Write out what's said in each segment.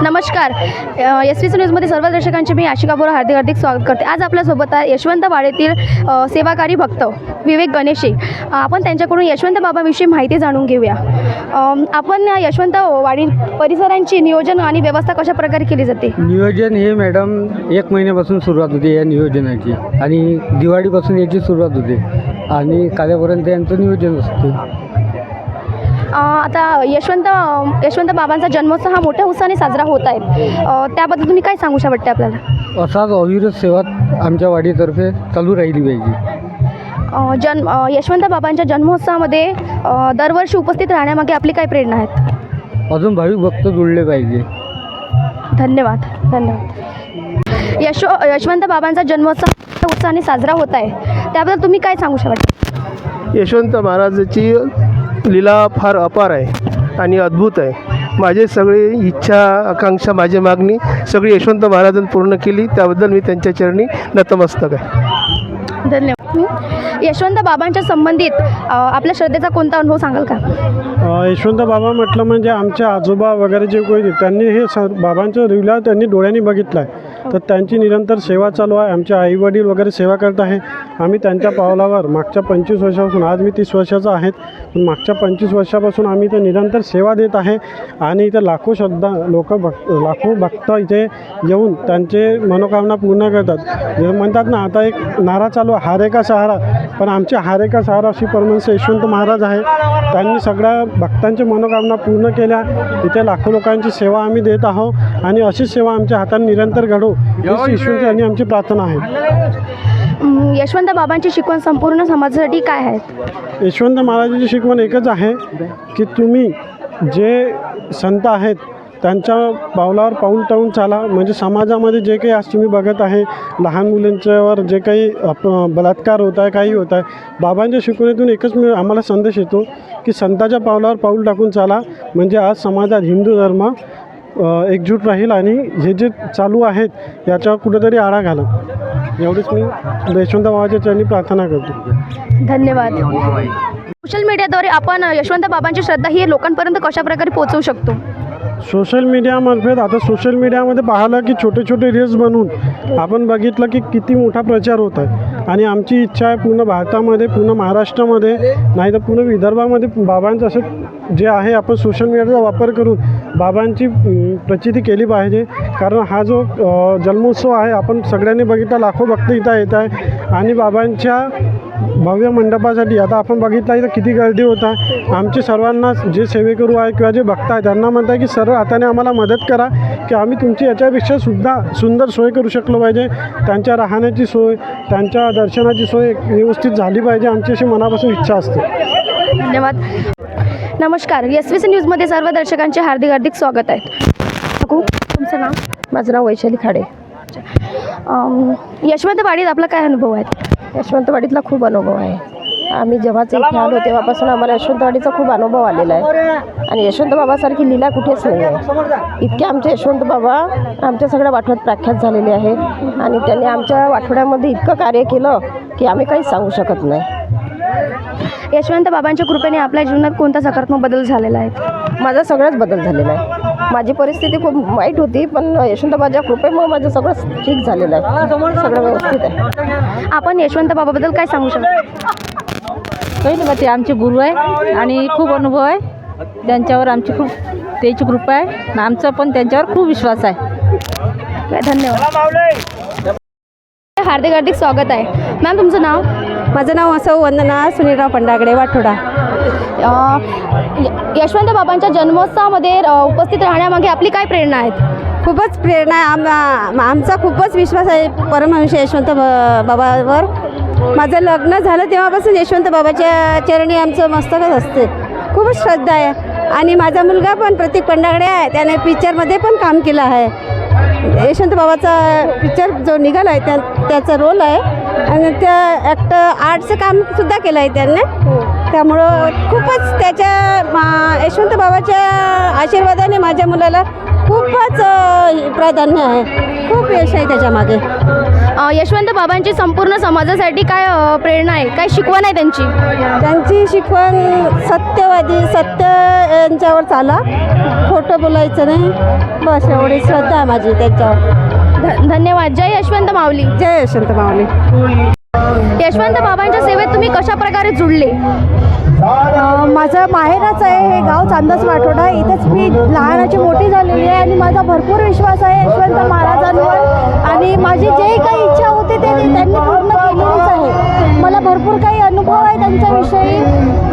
नमस्कार, SVC न्यूजमध्ये सर्व दर्शकांचे मी आशिका बोरा हार्दिक स्वागत करते। आज आपल्यासोबत आहे यशवंत वाडीतील सेवाकारी भक्त विवेक गणेशे। आपण त्यांच्याकडून यशवंत बाबांविषयी माहिती जाणून घेऊया। आपण यशवंत वाडी परिसरांची नियोजन आणि व्यवस्था कशा प्रकारे केली जाते? नियोजन हे मॅडम 1 महिन्यापासून सुरुवात होते या नियोजनाची, आणि दिवाळीपासून याची सुरुवात होते आणि काल्यापर्यंत यांचं नियोजन असते। आता यशवंत बाबांचा जन्मोत्सव हा मोठ्या उत्साहाने साजरा होत आहे, त्याबद्दल तुम्ही काय सांगू वाटते आपल्याला? असाच अविरत सेवा आमच्या वाडीतर्फे चालू राहिली पाहिजे। यशवंत बाबांच्या जन्मोत्सवामध्ये दरवर्षी उपस्थित राहण्यामागे आपली काय प्रेरणा आहेत? अजून भाविक भक्त जुळले पाहिजे। धन्यवाद धन्यवाद। यशवंत बाबांचा जन्मोत्सव उत्साहाने साजरा होत आहे, त्याबद्दल तुम्ही काय सांगू वाटते? यशवंत महाराजाची लीला फार अपार आहे आणि अद्भुत आहे। माझे सगळे इच्छा आकांक्षा माझी मागणी सगळी यशवंत महाराजांनी पूर्ण केली, त्याबद्दल मी त्यांच्या चरणी नतमस्तक आहे। धन्यवाद। यशवंत बाबांच्या संबंधित आपल्या श्रद्धेचा कोणता अनुभव सांगाल का? यशवंत बाबा म्हटलं म्हणजे आमचे आजोबा वगैरे जे कोणी त्यांनी हे बाबांचं लीला त्यांनी डोळ्यांनी बघितलं आहे, तर त्यांची निरंतर सेवा चालू आहे। आमचे आईवडील वगैरे सेवा करत आहे, आम्ही त्यांच्या पावलावर मागच्या 25 वर्षापासून, आज मी 30 वर्षाचा आहे, पण मागच्या 25 वर्षापासून आम्ही इथे निरंतर सेवा देत आहे। आणि इथे लाखो लाखो भक्त इथे येऊन त्यांचे मनोकामना पूर्ण करतात। जे म्हणतात ना, आता एक नारा चालू आहे, हारे का सहारा, पण आमचे हारे का सहारा अशी परमहंस यशवंत महाराज आहे। त्यांनी सगळ्या भक्तांच्या मनोकामना पूर्ण केल्या। इथे लाखो लोकांची सेवा आम्ही देत आहोत आणि अशीच सेवा आमच्या हाताने निरंतर घडो हीच ईश्वराची आणि आमची प्रार्थना आहे। यशवंत बाबांची शिकवण संपूर्ण समाजासाठी काय आहे? यशवंत महाराजांची शिकवण एकच आहे की तुम्ही जे संत आहेत त्यांच्या पावलावर पाऊल टाकून चाला। म्हणजे समाजामध्ये जे काही आज तुम्ही बघत आहे, लहान मुलांच्यावर जे काही बलात्कार होत आहे, काही होत आहे, बाबांच्या शिकवणीतून एकच आम्हाला संदेश येतो की संताच्या पावलावर पाऊल टाकून चाला, म्हणजे आज समाजात हिंदू धर्म एकजूट राहील आणि हे जे चालू आहेत याच्यावर कुठेतरी आळा घाला। एवढीच मी यशवंत बाबाच्या चरणी प्रार्थना करतो। धन्यवाद। सोशल मीडियाद्वारे आपण यशवंत बाबांची श्रद्धा ही लोकांपर्यंत कशा प्रकारे पोहोचवू शकतो? सोशल मीडियामार्फत आता सोशल मीडियामध्ये पाहिलं की छोटे छोटे रील्स बनवून आपण बघितलं की किती मोठा प्रचार होत आहे। आणि आमची इच्छा आहे पूर्ण भारतामध्ये, पूर्ण महाराष्ट्रामध्ये, नाही तर पूर्ण विदर्भामध्ये बाबांचं असं जे आहे आपण सोशल मीडियाचा वापर करून बाबांची प्रचिती केली पाहिजे। कारण हा जो जन्मोत्सव आहे आपण सगळ्यांनी बघितला, लाखो भक्त इथं येत आहे आणि बाबांच्या भव्य मंडपासाठी आता आपण बघितलं इथं किती गर्दी होत आहे। आमचे सर्वांना जे सेवेकरू आहे किंवा जे भक्त आहे त्यांना म्हणत आहे की सर्व हाताने आम्हाला मदत करा की आम्ही तुमची याच्यापेक्षा सुद्धा सुंदर सोय करू शकलो पाहिजे। त्यांच्या राहण्याची सोय, त्यांच्या दर्शनाची सोय व्यवस्थित झाली पाहिजे, आमची अशी मनापासून इच्छा असते। धन्यवाद। नमस्कार, SVC न्यूजमध्ये सर्व दर्शकांचे हार्दिक स्वागत आहे। तुमचं नाव? माझं नाव वैशाली खाडे। यशवंत वाडीत आपला काय अनुभव आहे? यशवंतवाडीतला खूप अनुभव आहे। आम्ही जेव्हाच इथे आलो तेव्हापासून आम्हाला यशवंतवाडीचा खूप अनुभव आलेला आहे आणि यशवंत बाबासारखी लीला कुठेच नाही आहे। इतके आमचे यशवंत बाबा आमच्या सगळ्या वाठवड्यात प्रख्यात झालेले आहे आणि त्यांनी आमच्या वाठवड्यामध्ये इतकं कार्य केलं की आम्ही काहीच सांगू शकत नाही। यशवंत बाबांच्या कृपेने आपल्या जीवनात कोणता सकारात्मक बदल झालेला आहे? माझा सगळाच बदल झालेला आहे। माझी परिस्थिती खूप वाईट होती, पण यशवंत बाबाच्या कृपेमुळे माझं सगळं ठीक झालेलं आहे, सगळं व्यवस्थित आहे। आपण यशवंत बाबाबद्दल काय सांगू शकता? काही नाही, ते आमचे गुरु आहे आणि खूप अनुभव आहे त्यांच्यावर, आमची खूप त्याची कृपा आहे आणि आमचा पण त्यांच्यावर खूप विश्वास आहे। धन्यवाद। हार्दिक स्वागत आहे। मॅम, तुमचं नाव? माझं नाव असं वंदना सुनीलराव पंडागडे, वाठोडा। यशवंत बाबांच्या जन्मोत्सवामध्ये उपस्थित राहण्यामागे आपली काय प्रेरणा आहेत? खूपच प्रेरणा आहे, आमचा खूपच विश्वास आहे परमहंस यशवंत बाबावर। माझं लग्न झालं तेव्हापासून यशवंत बाबाच्या चरणी आमचं मस्तकच असते, खूपच श्रद्धा आहे। आणि माझा मुलगा पण प्रतीक पंडागडे आहे, त्याने पिक्चरमध्ये पण काम केलं आहे। यशवंत बाबाचा पिक्चर जो निघाला आहे त्याचा रोल आहे आणि त्या आर्टचं कामसुद्धा केलं आहे त्यांनी। त्यामुळं खूपच त्याच्या यशवंत बाबाच्या आशीर्वादाने माझ्या मुलाला खूपच प्राधान्य आहे, खूप यश आहे त्याच्यामागे। यशवंत बाबांची संपूर्ण समाजासाठी काय प्रेरणा आहे, काय शिकवण आहे त्यांची? त्यांची शिकवण सत्यवादी, सत्य यांच्यावर चाला, खोटं बोलायचं नाही, बस एवढी श्रद्धा आहे माझी त्यांच्यावर. धन्यवाद. जय यशवंत माऊली. जय यशवंत माऊली. यशवंत बाबांच्या सेवेत तुम्ही कशा प्रकारे जुळले? माझं माहेरच आहे हे गाव चांदस वाठोडा. इथेच मी लहानाची मोठी झालेली आहे आणि माझा भरपूर विश्वास आहे यशवंत महाराजांवर आणि माझी जे काही इच्छा होती ते त्यांनी पूर्ण केलेलीच आहे. मला भरपूर काही अनुभव आहे त्यांच्याविषयी.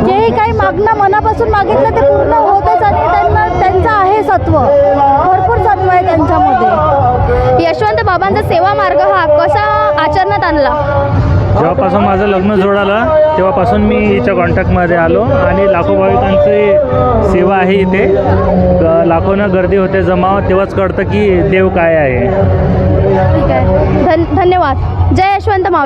जेही काही मागणं मनापासून मागितलं ते पूर्ण होतच आणि त्यांचं आहे सत्व, भरपूर सत्व आहे त्यांच्यामध्ये. यशवंत बाबांचा सेवा मार्ग हा कसा आचरणात आणला? जेव्हापासून माझं लग्न जोडालं तेव्हापासून मी हिच्या कॉन्टॅक्टमध्ये आलो आणि लाखो भाविकांची सेवा आहे इथे. लाखोनं गर्दी होते जमाव, तेव्हाच कळतं की देव काय आहे. ठीक आहे. धन्यवाद. जय यशवंत माऊली.